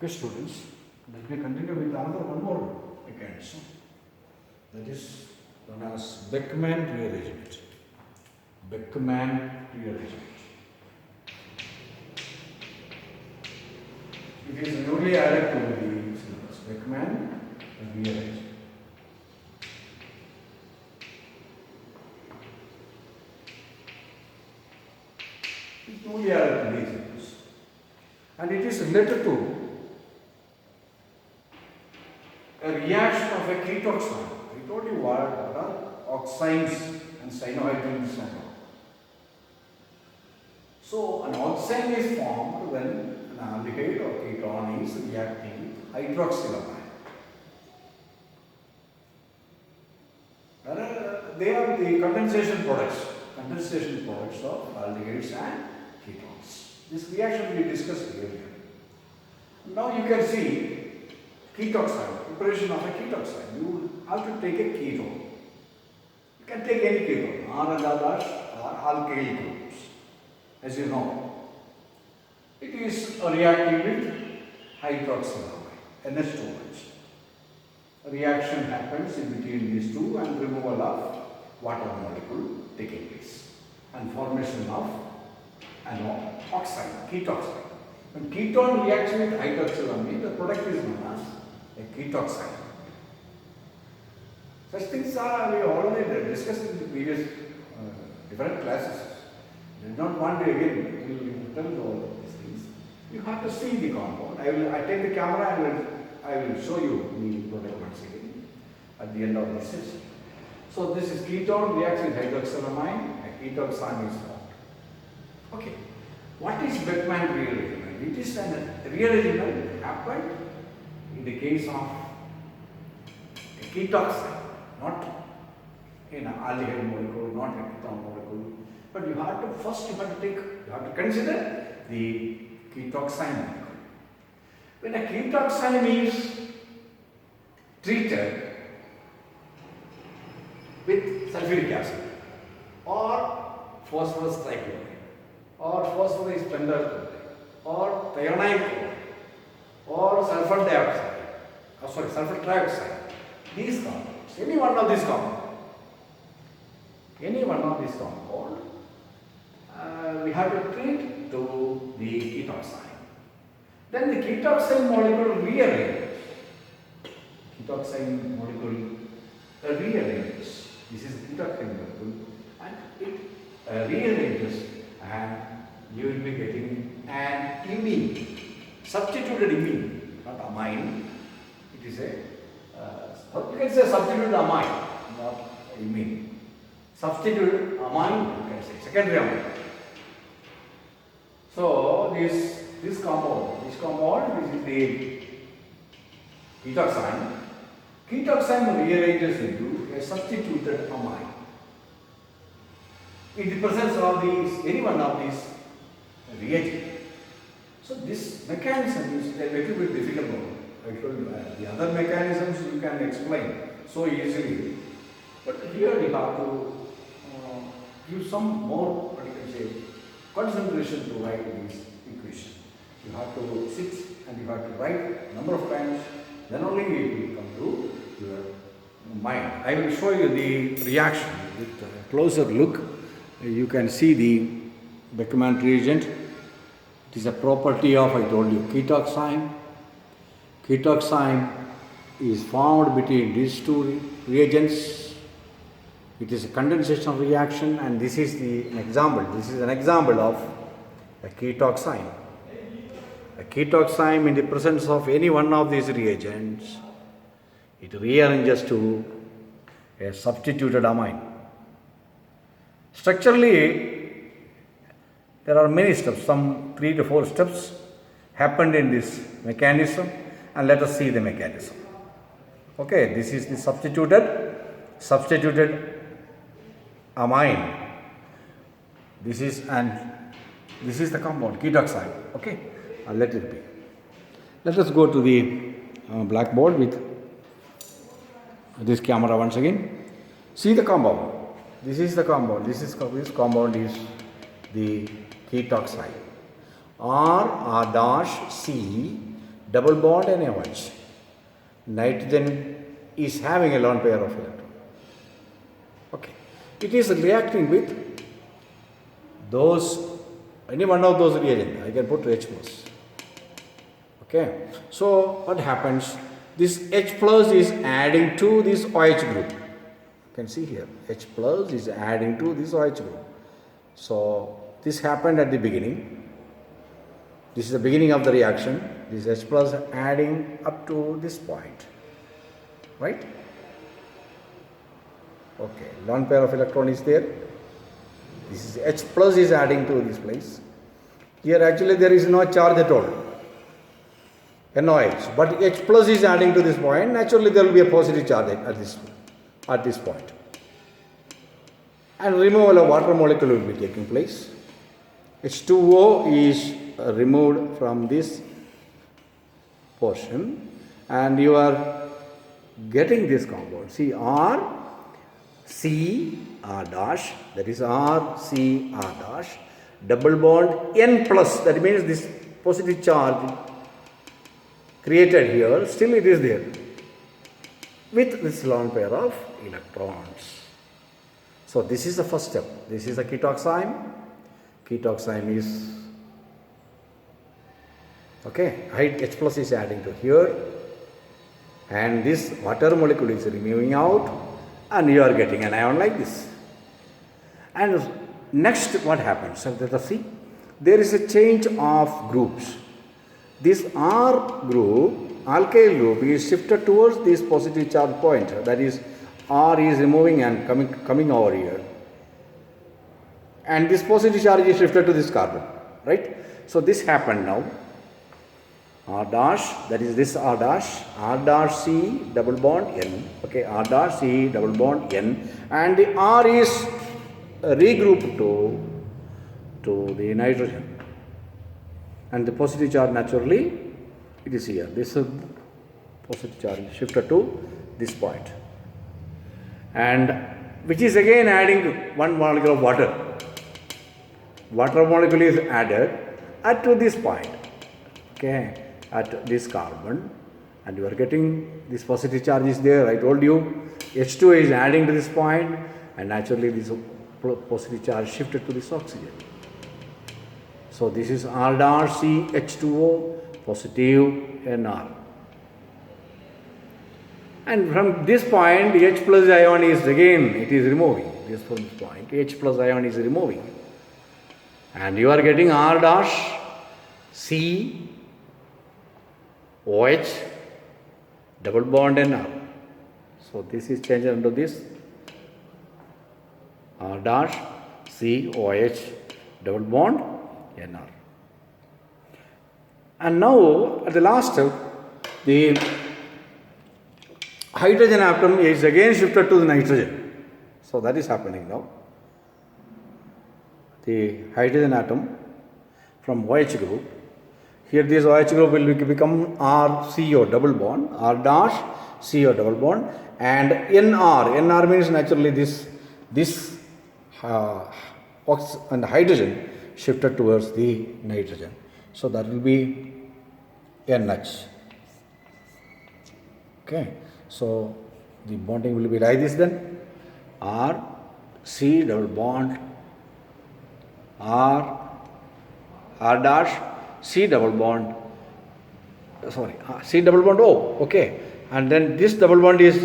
Okay, students, let me continue with another one more mechanism. That is known as Beckman rearrangement. Beckman rearrangement. It is newly added to the syllabus. Beckman rearrangement. It's newly added to the syllabus. And it is related to a reaction of a ketoxide. I told you what are oxides and cyanohydrins and all. So an oxide is formed when an aldehyde or ketone is reacting with hydroxylamine. They are the condensation products of aldehydes and ketones. This reaction we discussed earlier. Now you can see ketoxide, preparation of a ketoxide. You have to take a ketone. You can take any ketone, R and R are alkyl groups, as you know. It is reacting with hydroxylamine, NH2. A reaction happens in between these two and removal of water molecule taking place and formation of an oxide, ketoxide. When ketone reacts with hydroxylamine, the product is known as a ketoxide. Such things are we already discussed in the previous different classes. I do not want to again tell all these things. You have to see the compound. I take the camera and I will show you the product once again at the end of this session. So this is ketone reacts with hydroxylamine, a ketoxide is formed. Okay. What is Beckman rearrangement? It is a rearrangement that happened in the case of a ketoxide, not in an aldehyde molecule, not a ketone molecule. But you have to consider the ketoxide molecule. When a ketoxide is treated with sulfuric acid or phosphorus trichloride or phosphorus pentachloride or thionine chloride or sulfur dioxide, sulfur trioxide, these compounds, any one of these compounds, we have to treat to the ketoxide. Then the ketoxide molecule rearranges. This is the ketoxide molecule, and it rearranges, and you will be getting an imine, substituted imine, not amine. It is you can say substituted amine, not imine. Substituted amine, you can say secondary amine. So this compound, this is the ketoxide. Ketoxide rearranges into a substituted amine. In the presence of any one of these reagents. So this mechanism is a little bit difficult. I told you the other mechanisms you can explain so easily. But here you have to give some more, what you can say, concentration to write this equation. You have to sit and you have to write number of times, then only it will come to your mind. I will show you the reaction with a closer look. You can see the Beckman reagent. It is a property of, I told you, ketoxide. Ketoxide is formed between these two reagents. It is a condensation reaction, and this is an example. This is an example of a ketoxide. A ketoxide in the presence of any one of these reagents, it rearranges to a substituted amine. Structurally, there are many steps, some 3 to 4 steps happened in this mechanism, and let us see the mechanism. Okay, this is the substituted amine. This is the compound, ketoxide. Okay, let it be. Let us go to the blackboard with this camera once again. See the compound. This is the compound. This compound is the ketoxide. R dash C double bond NaOH. Nitrogen is having a lone pair of electrons. Okay. It is reacting with those, any one of those reagents. I can put H plus. Okay. So what happens? This H plus is adding to this OH group. You can see here, H plus is adding to this OH group. So this happened at the beginning. This is the beginning of the reaction. This H plus adding up to this point, right? Okay, lone pair of electron is there. This is H plus is adding to this place. Here actually there is no charge at all, NOH, but H plus is adding to this point. Naturally there will be a positive charge at this point. And removal of water molecule will be taking place. H2O is removed from this portion and you are getting this compound. See R, C, R dash, that is R, C, R dash, double bond N plus, that means this positive charge created here, still it is there with this lone pair of electrons. So this is the first step. This is the ketoxime. Ketoxime is, okay, H plus is adding to here and this water molecule is removing out and you are getting an ion like this. And next what happens? So let us see. There is a change of groups. This R group, alkyl group, is shifted towards this positive charge point. That is, R is removing and coming over here. And this positive charge is shifted to this carbon, right? So this happened now. R dash, that is this R dash C double bond N, okay, R dash C double bond N, and the R is regrouped to the nitrogen. And the positive charge naturally, it is here. This positive charge is shifted to this point. And which is again adding one molecule of water. Water molecule is added at to this point, okay, at this carbon, and you are getting this positive charge is there. I told you H2 is adding to this point and naturally this positive charge shifted to this oxygen. So this is R dash C H2O positive NR. And from this point H plus ion is again, it is removing. This from this point H plus ion is removing. And you are getting R dash C OH double bond NR. So this is changed into this R dash C OH double bond NR. And now at the last step, the hydrogen atom is again shifted to the nitrogen. So that is happening now. The hydrogen atom from OH group, here this OH group will become RCO double bond, R dash CO double bond, and NR means naturally this and hydrogen shifted towards the nitrogen. So that will be NH. Okay, so the bonding will be like this then. R, C double bond, R dash, C double bond, C double bond O, okay. And then this double bond is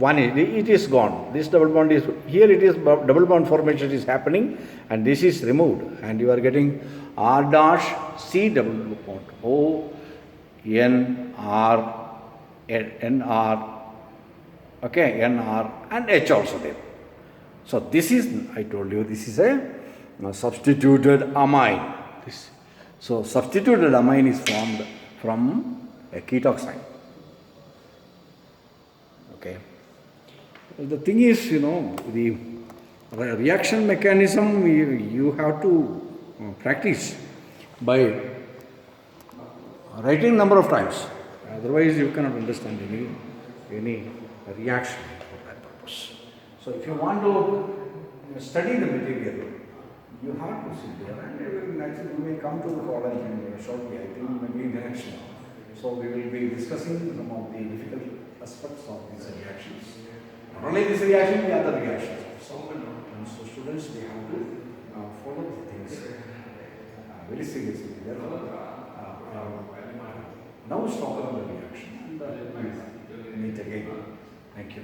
it is gone. This double bond is, here it is double bond formation is happening and this is removed and you are getting R dash C double bond O, N, R, N, R, okay, N, R and H also there. So this is, I told you, this is a substituted amine. So substituted amine is formed from a ketoxide. Okay. The thing is, the reaction mechanism you have to practice by writing number of times. Otherwise, you cannot understand any reaction for that purpose. So, if you want to study the material, you have to sit there and naturally you may come to the college shortly, I think maybe in the next month. So we will be discussing some of the difficult aspects of these reactions. Not only this reaction, the other reactions also. And so students, they have to follow the things very seriously. Therefore, now stop on the reaction and meet again. Thank you.